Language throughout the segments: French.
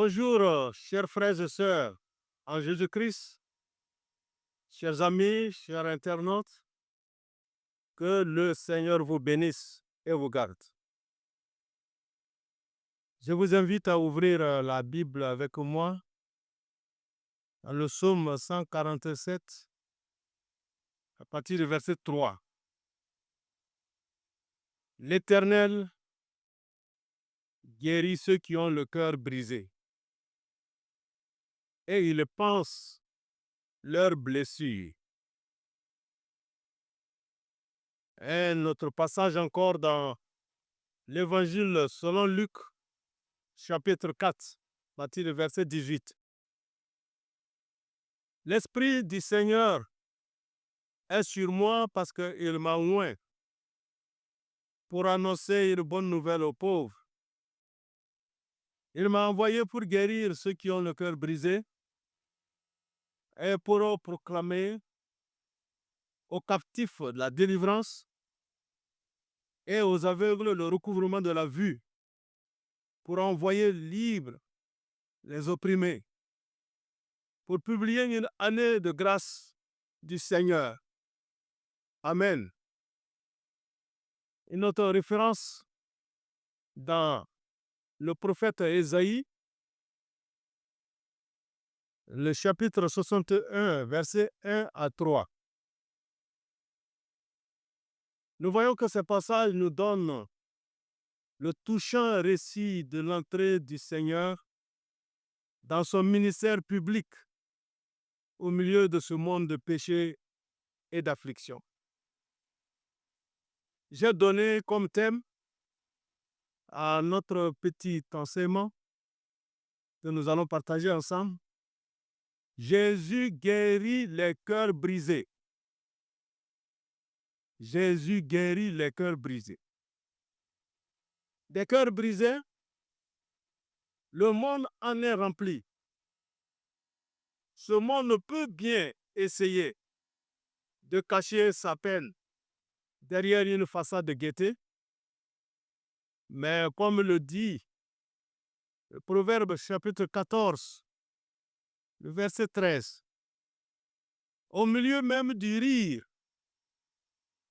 Bonjour, chers frères et sœurs en Jésus-Christ, chers amis, chers internautes, que le Seigneur vous bénisse et vous garde. Je vous invite à ouvrir la Bible avec moi dans le psaume 147 à partir du verset 3. L'Éternel guérit ceux qui ont le cœur brisé et il pense leurs blessures. Un autre passage encore dans l'Évangile selon Luc, chapitre 4, à partir du verset 18. L'Esprit du Seigneur est sur moi parce qu'il m'a oint pour annoncer une bonne nouvelle aux pauvres. Il m'a envoyé pour guérir ceux qui ont le cœur brisé et pour proclamer aux captifs de la délivrance et aux aveugles le recouvrement de la vue, pour envoyer libres les opprimés, pour publier une année de grâce du Seigneur. Amen. Une autre référence dans le prophète Ésaïe, le chapitre 61, versets 1 à 3. Nous voyons que ce passage nous donne le touchant récit de l'entrée du Seigneur dans son ministère public au milieu de ce monde de péché et d'affliction. J'ai donné comme thème à notre petit enseignement que nous allons partager ensemble: Jésus guérit les cœurs brisés. Jésus guérit les cœurs brisés. Des cœurs brisés, le monde en est rempli. Ce monde peut bien essayer de cacher sa peine derrière une façade de gaieté, mais comme le dit le Proverbe chapitre 14, le verset 13, au milieu même du rire,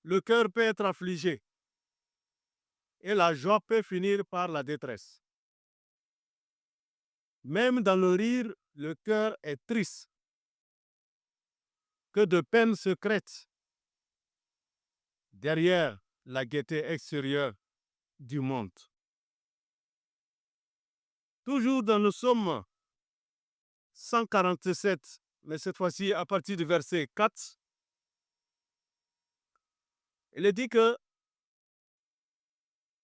le cœur peut être affligé et la joie peut finir par la détresse. Même dans le rire, le cœur est triste. Que de peines secrètes derrière la gaieté extérieure du monde. Toujours dans le psaume 147, mais cette fois-ci à partir du verset 4, il est dit que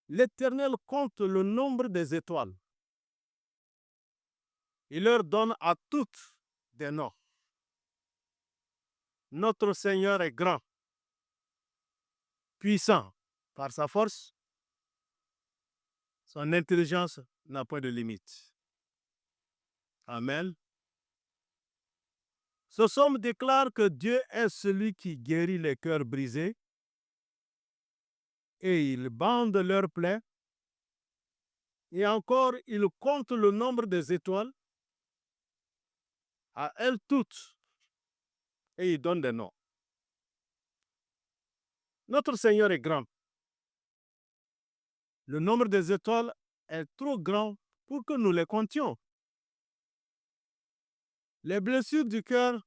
l'Éternel compte le nombre des étoiles. Il leur donne à toutes des noms. Notre Seigneur est grand, puissant par sa force. Son intelligence n'a pas de limite. Amen. Ce psaume déclare que Dieu est celui qui guérit les cœurs brisés et il bande leurs plaies. Et encore, il compte le nombre des étoiles à elles toutes et il donne des noms. Notre Seigneur est grand. Le nombre des étoiles est trop grand pour que nous les comptions. Les blessures du cœur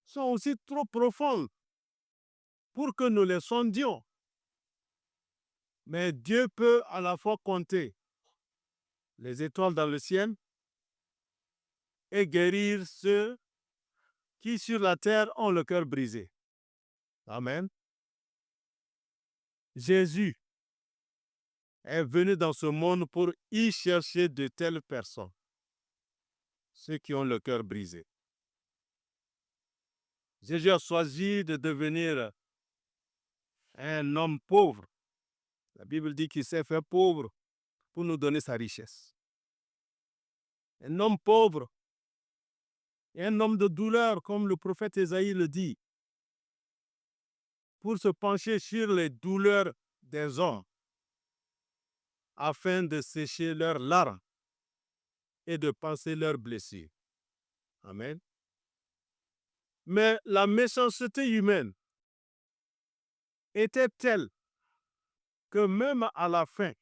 sont aussi trop profondes pour que nous les sondions. Mais Dieu peut à la fois compter les étoiles dans le ciel et guérir ceux qui sur la terre ont le cœur brisé. Amen. Jésus est venu dans ce monde pour y chercher de telles personnes, ceux qui ont le cœur brisé. Jésus a choisi de devenir un homme pauvre. La Bible dit qu'il s'est fait pauvre pour nous donner sa richesse. Un homme pauvre et un homme de douleur, comme le prophète Ésaïe le dit, pour se pencher sur les douleurs des hommes afin de sécher leurs larmes et de panser leurs blessures. Amen. Mais la méchanceté humaine était telle que même à la fin,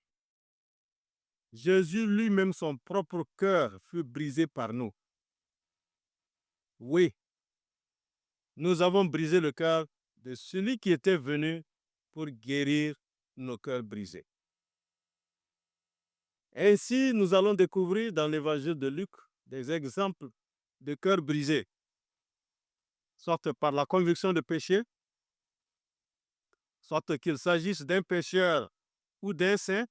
Jésus lui-même, son propre cœur, fut brisé par nous. Oui, nous avons brisé le cœur de celui qui était venu pour guérir nos cœurs brisés. Ainsi, nous allons découvrir dans l'évangile de Luc des exemples de cœurs brisés, soit par la conviction de péché, soit qu'il s'agisse d'un pécheur ou d'un saint,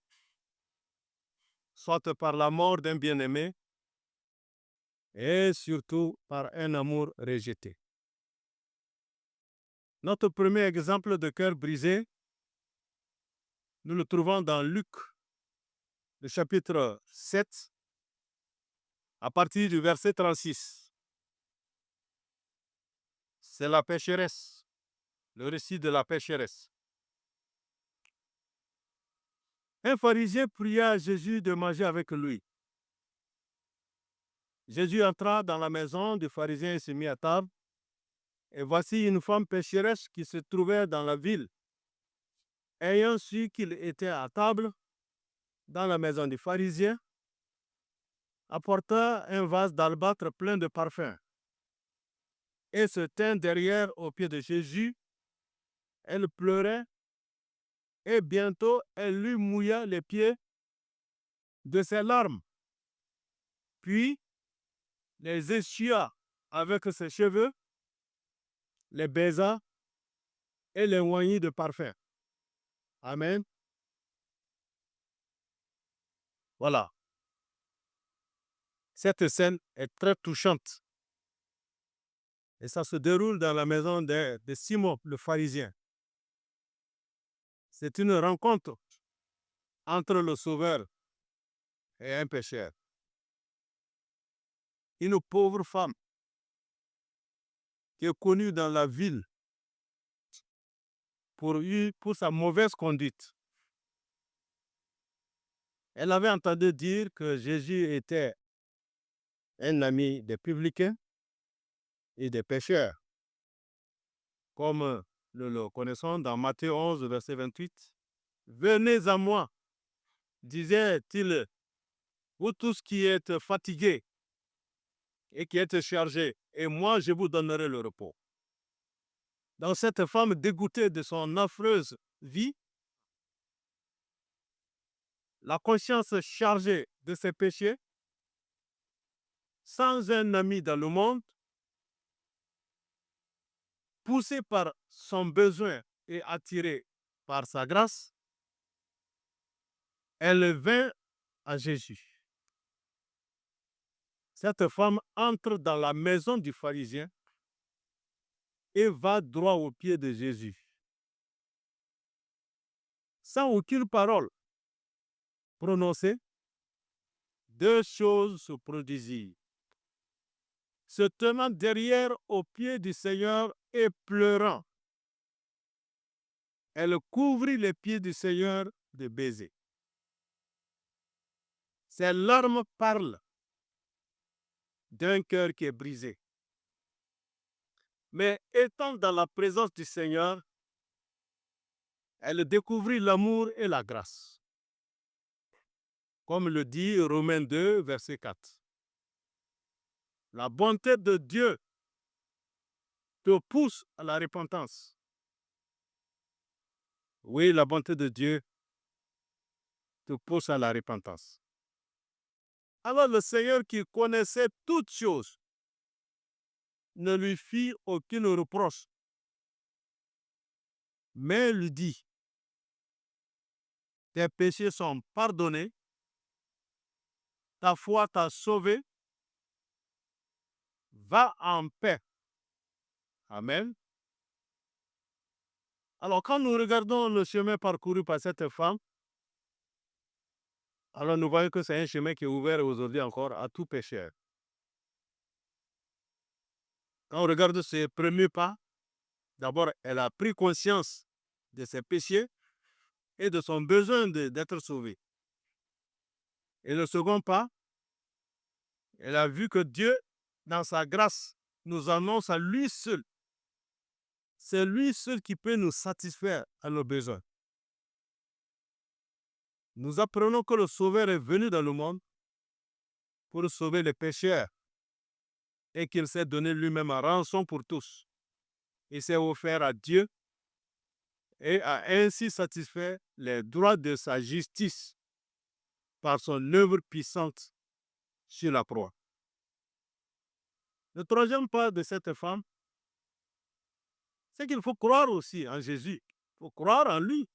soit par la mort d'un bien-aimé, et surtout par un amour rejeté. Notre premier exemple de cœur brisé, nous le trouvons dans Luc, le chapitre 7, à partir du verset 36. C'est la pécheresse, le récit de la pécheresse. Un pharisien pria à Jésus de manger avec lui. Jésus entra dans la maison du pharisien et se mit à table. Et voici une femme pécheresse qui se trouvait dans la ville. Ayant su qu'il était à table dans la maison du pharisien, apporta un vase d'albâtre plein de parfums et se tint derrière aux pieds de Jésus. Elle pleurait et bientôt elle lui mouilla les pieds de ses larmes. Puis les essuya avec ses cheveux, les baisa et les oignit de parfum. Amen. Voilà. Cette scène est très touchante. Et ça se déroule dans la maison de Simon, le pharisien. C'est une rencontre entre le Sauveur et un pécheur. Une pauvre femme qui est connue dans la ville pour sa mauvaise conduite. Elle avait entendu dire que Jésus était un ami des publicains et des pécheurs, comme nous le connaissons dans Matthieu 11, verset 28. « Venez à moi, disait-il, vous tous qui êtes fatigués et qui êtes chargés, et moi je vous donnerai le repos. » Dans cette femme dégoûtée de son affreuse vie, la conscience chargée de ses péchés, sans un ami dans le monde, poussée par son besoin et attirée par sa grâce, elle vint à Jésus. Cette femme entre dans la maison du pharisien et va droit aux pieds de Jésus. Sans aucune parole prononcée, deux choses se produisirent. Se tenant derrière aux pieds du Seigneur et pleurant, elle couvrit les pieds du Seigneur de baisers. Ses larmes parlent d'un cœur qui est brisé. Mais étant dans la présence du Seigneur, elle découvrit l'amour et la grâce. Comme le dit Romains 2, verset 4. La bonté de Dieu te pousse à la repentance. Oui, la bonté de Dieu te pousse à la repentance. Alors le Seigneur qui connaissait toutes choses ne lui fit aucune reproche, mais lui dit, tes péchés sont pardonnés, ta foi t'a sauvé, va en paix. Amen. Alors quand nous regardons le chemin parcouru par cette femme, alors nous voyons que c'est un chemin qui est ouvert aujourd'hui encore à tout pécheur. Quand on regarde ses premiers pas, d'abord elle a pris conscience de ses péchés et de son besoin d'être sauvée. Et le second pas, Elle a vu que Dieu, dans sa grâce, nous annonce à lui seul. C'est lui seul qui peut nous satisfaire à nos besoins. Nous apprenons que le Sauveur est venu dans le monde pour sauver les pécheurs et qu'il s'est donné lui-même en rançon pour tous. Il s'est offert à Dieu et a ainsi satisfait les droits de sa justice par son œuvre puissante sur la croix. Le troisième pas de cette femme, c'est qu'il faut croire aussi en Jésus. Il faut croire en lui.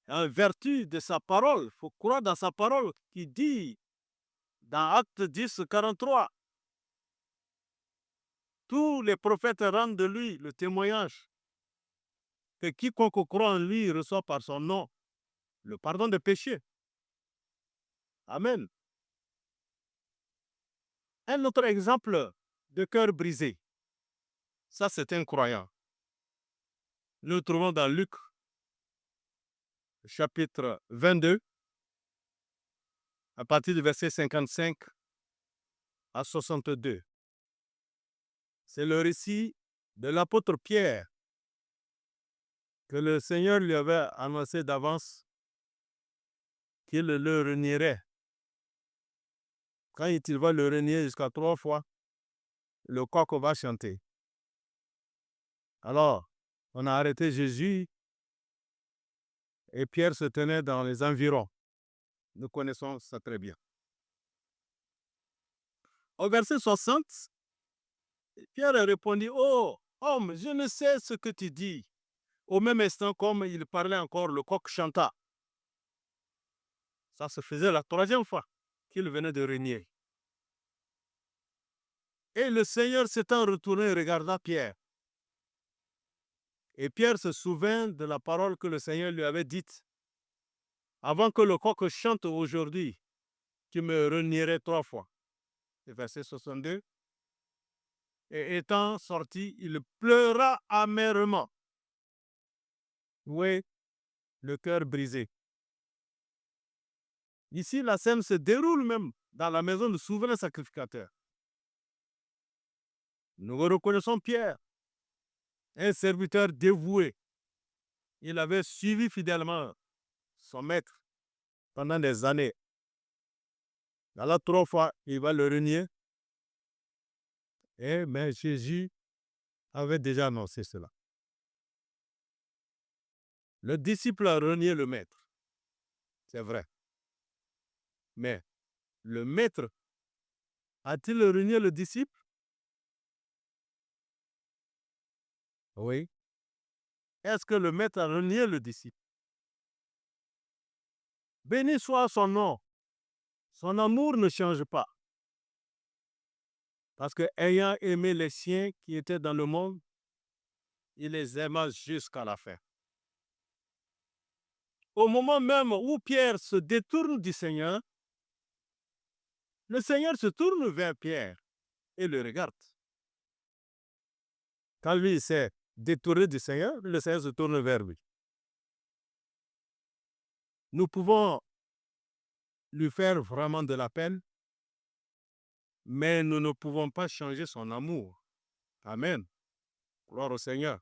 En vertu de sa parole, il faut croire dans sa parole qui dit dans Acte 10, 43, tous les prophètes rendent de lui le témoignage que quiconque croit en lui reçoit par son nom le pardon des péchés. Amen. Un autre exemple de cœur brisé, ça c'est un croyant. Nous le trouvons dans Luc, chapitre 22, à partir du verset 55 à 62. C'est le récit de l'apôtre Pierre que le Seigneur lui avait annoncé d'avance qu'il le renierait. Quand il va le renier jusqu'à 3 fois, le coq va chanter. Alors, on a arrêté Jésus et Pierre se tenait dans les environs. Nous connaissons ça très bien. Au verset 60, Pierre a répondu, « Oh, homme, je ne sais ce que tu dis. » Au même instant, comme il parlait encore, le coq chanta. Ça se faisait la troisième fois qu'il venait de renier. Et le Seigneur s'étant retourné regarda Pierre. Et Pierre se souvint de la parole que le Seigneur lui avait dite. Avant que le coq chante aujourd'hui, tu me renierais 3 fois. C'est verset 62. Et étant sorti, il pleura amèrement. Oui, le cœur brisé. Ici, la scène se déroule même dans la maison du souverain sacrificateur. Nous reconnaissons Pierre, un serviteur dévoué. Il avait suivi fidèlement son maître pendant des années. Alors 3 fois, il va le renier. Mais Jésus avait déjà annoncé cela. Le disciple a renié le maître. C'est vrai. Mais le maître a-t-il renié le disciple? Oui. Est-ce que le maître a renié le disciple? Béni soit son nom. Son amour ne change pas. Parce que ayant aimé les siens qui étaient dans le monde, il les aima jusqu'à la fin. Au moment même où Pierre se détourne du Seigneur, le Seigneur se tourne vers Pierre et le regarde. Quand lui s'est détourné du Seigneur, le Seigneur se tourne vers lui. Nous pouvons lui faire vraiment de la peine, mais nous ne pouvons pas changer son amour. Amen. Gloire au Seigneur.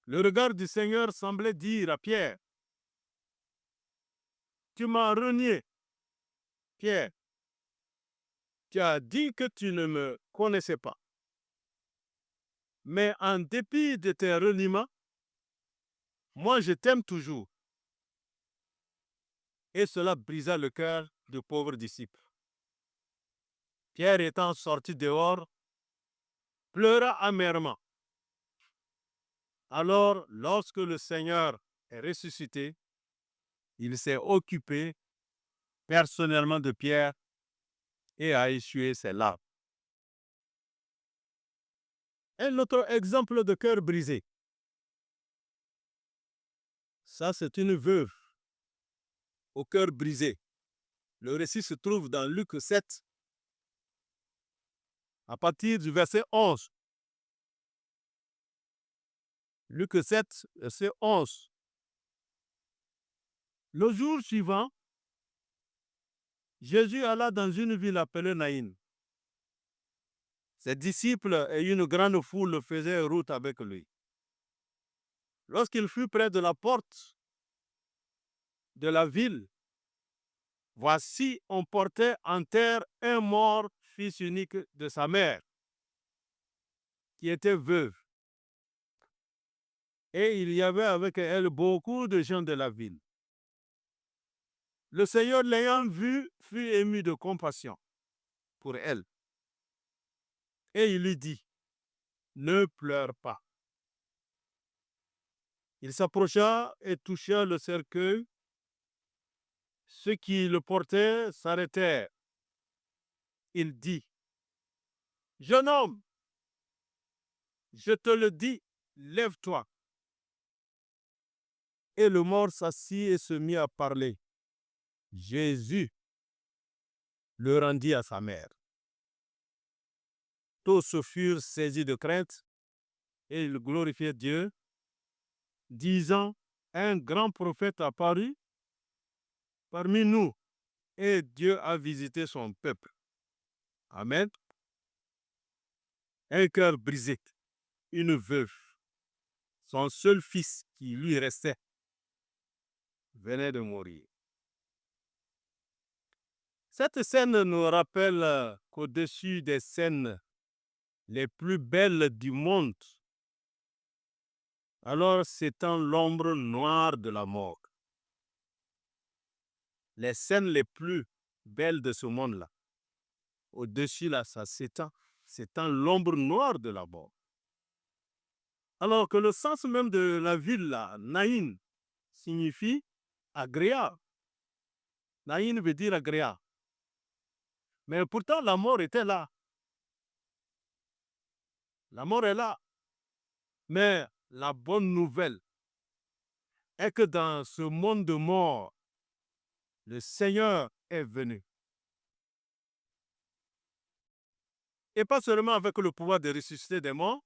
Le regard du Seigneur semblait dire à Pierre, « Tu m'as renié, Pierre. Tu as dit que tu ne me connaissais pas. Mais en dépit de tes reniements, moi je t'aime toujours. » Et cela brisa le cœur du pauvre disciple. Pierre étant sorti dehors, pleura amèrement. Alors, lorsque le Seigneur est ressuscité, il s'est occupé personnellement de Pierre et a essuyé ses larmes. Un autre exemple de cœur brisé. Ça, c'est une veuve au cœur brisé. Le récit se trouve dans Luc 7, à partir du verset 11. Luc 7, verset 11. Le jour suivant, Jésus alla dans une ville appelée Naïn. Ses disciples et une grande foule faisaient route avec lui. Lorsqu'il fut près de la porte de la ville, voici, on portait en terre un mort, fils unique de sa mère, qui était veuve. Et il y avait avec elle beaucoup de gens de la ville. Le Seigneur, l'ayant vue, fut ému de compassion pour elle. Et il lui dit, ne pleure pas. Il s'approcha et toucha le cercueil. Ceux qui le portaient s'arrêtèrent. Il dit, jeune homme, je te le dis, lève-toi. Et le mort s'assit et se mit à parler. Jésus le rendit à sa mère. Tous furent saisis de crainte et ils glorifiaient Dieu, disant, un grand prophète apparut parmi nous et Dieu a visité son peuple. Amen. Un cœur brisé, une veuve, son seul fils qui lui restait, venait de mourir. Cette scène nous rappelle qu'au-dessus des scènes les plus belles du monde, alors s'étend l'ombre noire de la mort. Les scènes les plus belles de ce monde-là, au-dessus là, ça s'étend l'ombre noire de la mort. Alors que le sens même de la ville là, Naïn, signifie agréable. Naïn veut dire agréable. Mais pourtant, la mort était là. La mort est là. Mais la bonne nouvelle est que dans ce monde de mort, le Seigneur est venu. Et pas seulement avec le pouvoir de ressusciter des morts,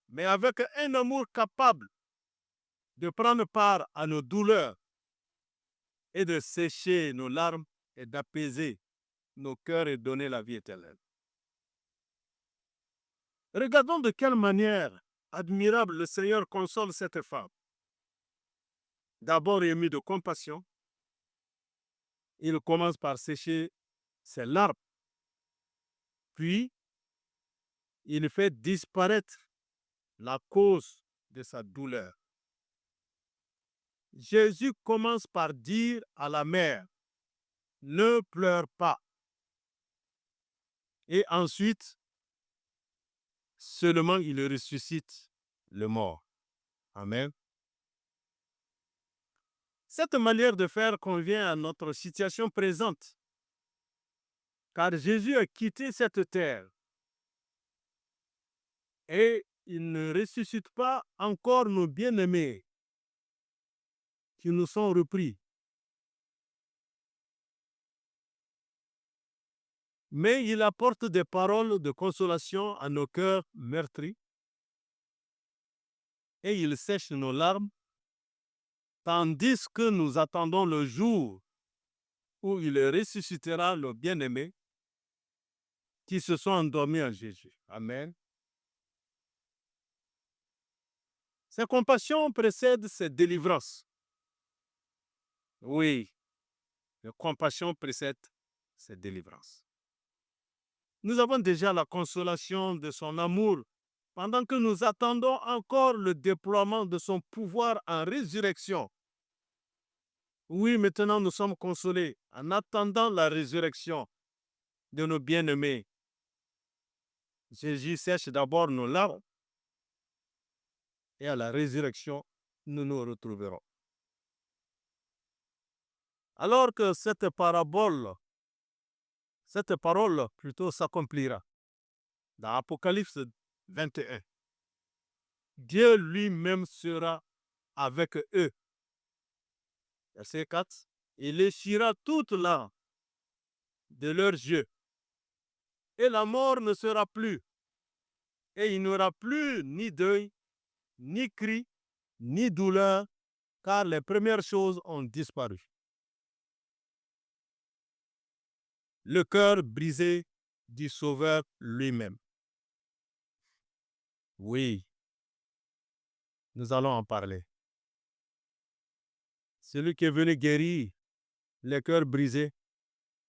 mais avec un amour capable de prendre part à nos douleurs et de sécher nos larmes et d'apaiser nos cœurs et donner la vie éternelle. Regardons de quelle manière admirable le Seigneur console cette femme. D'abord ému de compassion, il commence par sécher ses larmes. Puis, il fait disparaître la cause de sa douleur. Jésus commence par dire à la mère, ne pleure pas. Et ensuite, seulement il ressuscite le mort. Amen. Cette manière de faire convient à notre situation présente, car Jésus a quitté cette terre et il ne ressuscite pas encore nos bien-aimés qui nous sont repris. Mais il apporte des paroles de consolation à nos cœurs meurtris et il sèche nos larmes, tandis que nous attendons le jour où il ressuscitera nos bien-aimés qui se sont endormis en Jésus. Amen. Ces compassions précèdent ces délivrances. Oui, les compassions précèdent ces délivrances. Nous avons déjà la consolation de son amour pendant que nous attendons encore le déploiement de son pouvoir en résurrection. Oui, maintenant nous sommes consolés en attendant la résurrection de nos bien-aimés. Jésus sèche d'abord nos larmes et à la résurrection, nous nous retrouverons. Alors que cette parole plutôt s'accomplira dans Apocalypse 21. Dieu lui-même sera avec eux. Verset 4. Il léchera toute larme de leurs yeux. Et la mort ne sera plus. Et il n'y aura plus ni deuil, ni cri, ni douleur, car les premières choses ont disparu. le cœur brisé du Sauveur lui-même. Oui, nous allons en parler. Celui qui est venu guérir les cœurs brisés,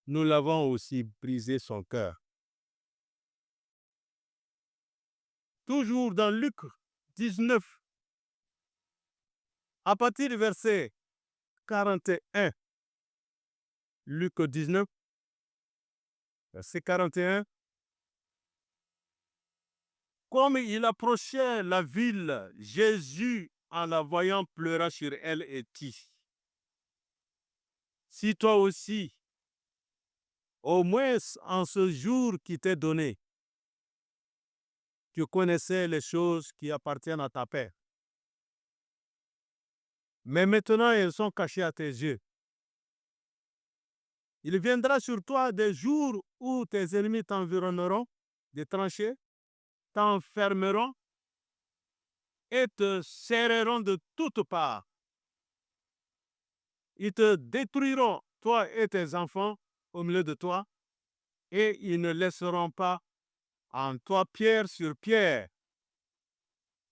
nous l'avons aussi brisé son cœur. Toujours dans Luc 19, à partir du verset 41, Luc 19, verset 41, comme il approchait la ville, Jésus, en la voyant, pleura sur elle et dit, si toi aussi, au moins en ce jour qui t'est donné, tu connaissais les choses qui appartiennent à ta paix. Mais maintenant, elles sont cachées à tes yeux. Il viendra sur toi des jours où tes ennemis t'environneront, des tranchées, t'enfermeront et te serreront de toutes parts. Ils te détruiront, toi et tes enfants, au milieu de toi, et ils ne laisseront pas en toi pierre sur pierre,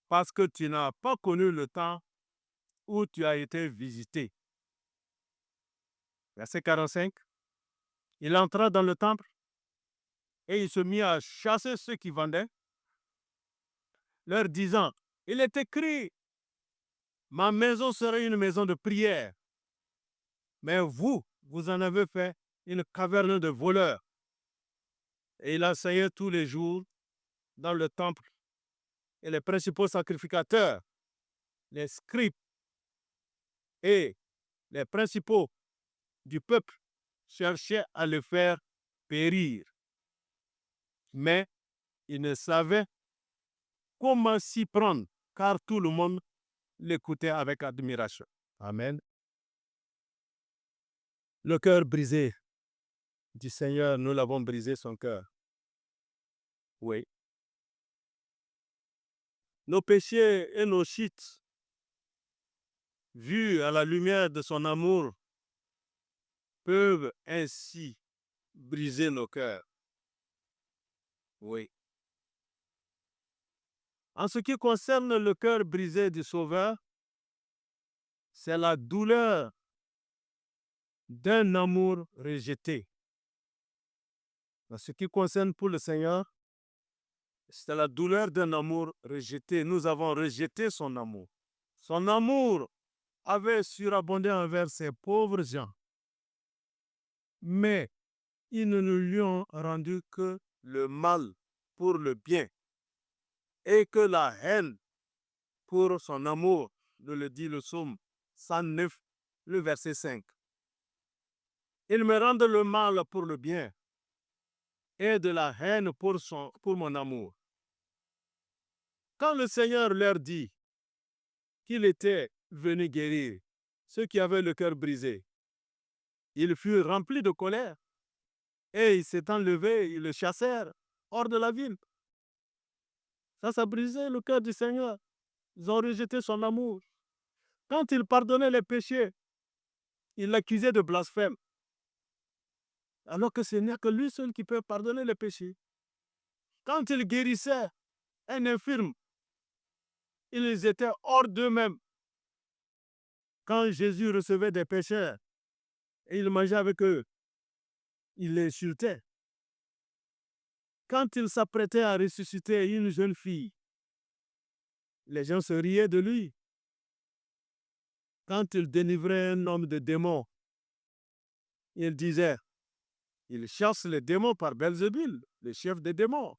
parce que tu n'as pas connu le temps où tu as été visité. Verset 45. Il entra dans le temple et il se mit à chasser ceux qui vendaient, leur disant, il est écrit, ma maison serait une maison de prière, mais vous en avez fait une caverne de voleurs. Et il enseignait tous les jours dans le temple. Et les principaux sacrificateurs, les scribes et les principaux du peuple cherchaient à le faire périr. Mais ils ne savaient comment s'y prendre, car tout le monde l'écoutait avec admiration. Amen. Le cœur brisé du Seigneur, nous l'avons brisé son cœur. Oui. Nos péchés et nos chutes, vus à la lumière de son amour, peuvent ainsi briser nos cœurs. Oui. En ce qui concerne le cœur brisé du Sauveur, c'est la douleur d'un amour rejeté. En ce qui concerne pour le Seigneur, c'est la douleur d'un amour rejeté. Nous avons rejeté son amour. Son amour avait surabondé envers ces pauvres gens. Mais ils ne nous lui ont rendu que le mal pour le bien. Et que la haine pour son amour, nous le dit le psaume 109, le verset 5. Ils me rendent le mal pour le bien et de la haine pour mon amour. Quand le Seigneur leur dit qu'il était venu guérir ceux qui avaient le cœur brisé, ils furent remplis de colère et ils s'étant levés, ils le chassèrent hors de la ville. Ça brisait le cœur du Seigneur. Ils ont rejeté son amour. Quand il pardonnait les péchés, il l'accusait de blasphème. Alors que ce n'est que lui seul qui peut pardonner les péchés. Quand il guérissait un infirme, ils étaient hors d'eux-mêmes. Quand Jésus recevait des pécheurs et il mangeait avec eux, il les insultait. Quand il s'apprêtait à ressusciter une jeune fille, les gens se riaient de lui. Quand il délivrait un homme de démons, il disait, il chasse les démons par Belzébul, le chef des démons.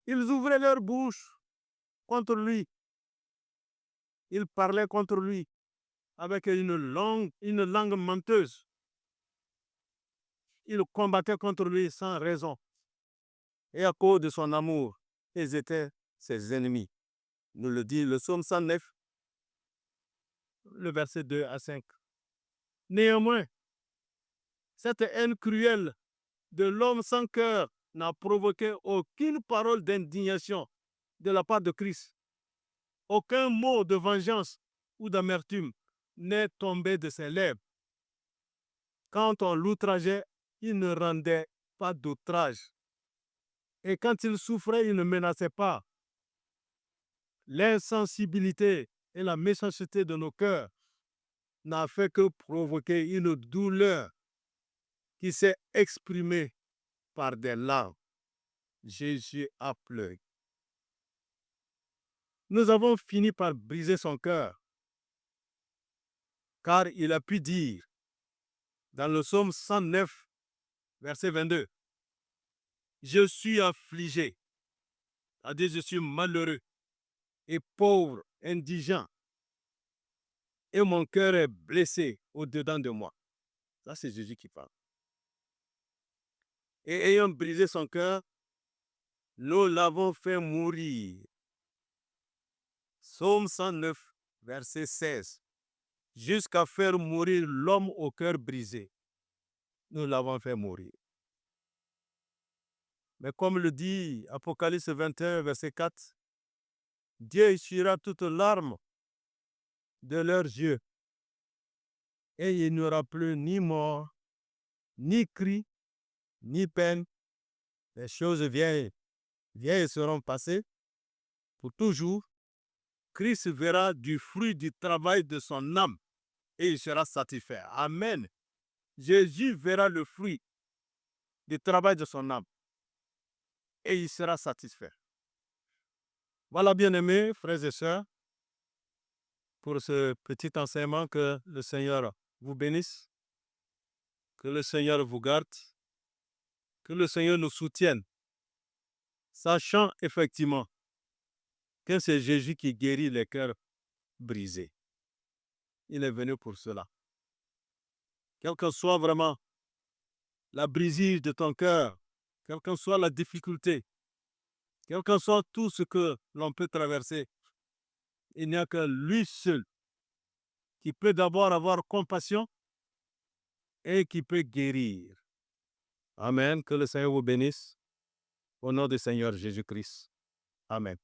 Ils ouvraient leur bouche contre lui. Ils parlaient contre lui avec une langue menteuse. Ils combattaient contre lui sans raison. Et à cause de son amour, ils étaient ses ennemis. Nous le dit le psaume 109, le verset 2 à 5. Néanmoins, cette haine cruelle de l'homme sans cœur n'a provoqué aucune parole d'indignation de la part de Christ. Aucun mot de vengeance ou d'amertume n'est tombé de ses lèvres. Quand on l'outrageait, il ne rendait pas d'outrage. Et quand il souffrait, il ne menaçait pas. L'insensibilité et la méchanceté de nos cœurs n'a fait que provoquer une douleur qui s'est exprimée par des larmes. Jésus a pleuré. Nous avons fini par briser son cœur, car il a pu dire dans le psaume 109, verset 22, « Je suis affligé, c'est-à-dire je suis malheureux et pauvre, indigent, et mon cœur est blessé au-dedans de moi. » Ça, c'est Jésus qui parle. Et ayant brisé son cœur, nous l'avons fait mourir. Psaume 109, verset 16. Jusqu'à faire mourir l'homme au cœur brisé. Nous l'avons fait mourir. Mais comme le dit Apocalypse 21, verset 4, Dieu essuiera toute larme de leurs yeux. Et il n'y aura plus ni mort, ni cri, ni peine. Les choses vieilles seront passées pour toujours. Christ verra du fruit du travail de son âme et il sera satisfait. Amen. Jésus verra le fruit du travail de son âme et il sera satisfait. Voilà, bien-aimés, frères et sœurs, pour ce petit enseignement. Que le Seigneur vous bénisse, que le Seigneur vous garde, que le Seigneur nous soutienne, sachant effectivement que c'est Jésus qui guérit les cœurs brisés. Il est venu pour cela. Quelle que soit vraiment la brisure de ton cœur, quelle que soit la difficulté, quel que soit tout ce que l'on peut traverser, il n'y a que lui seul qui peut d'abord avoir compassion et qui peut guérir. Amen. Que le Seigneur vous bénisse. Au nom du Seigneur Jésus-Christ. Amen.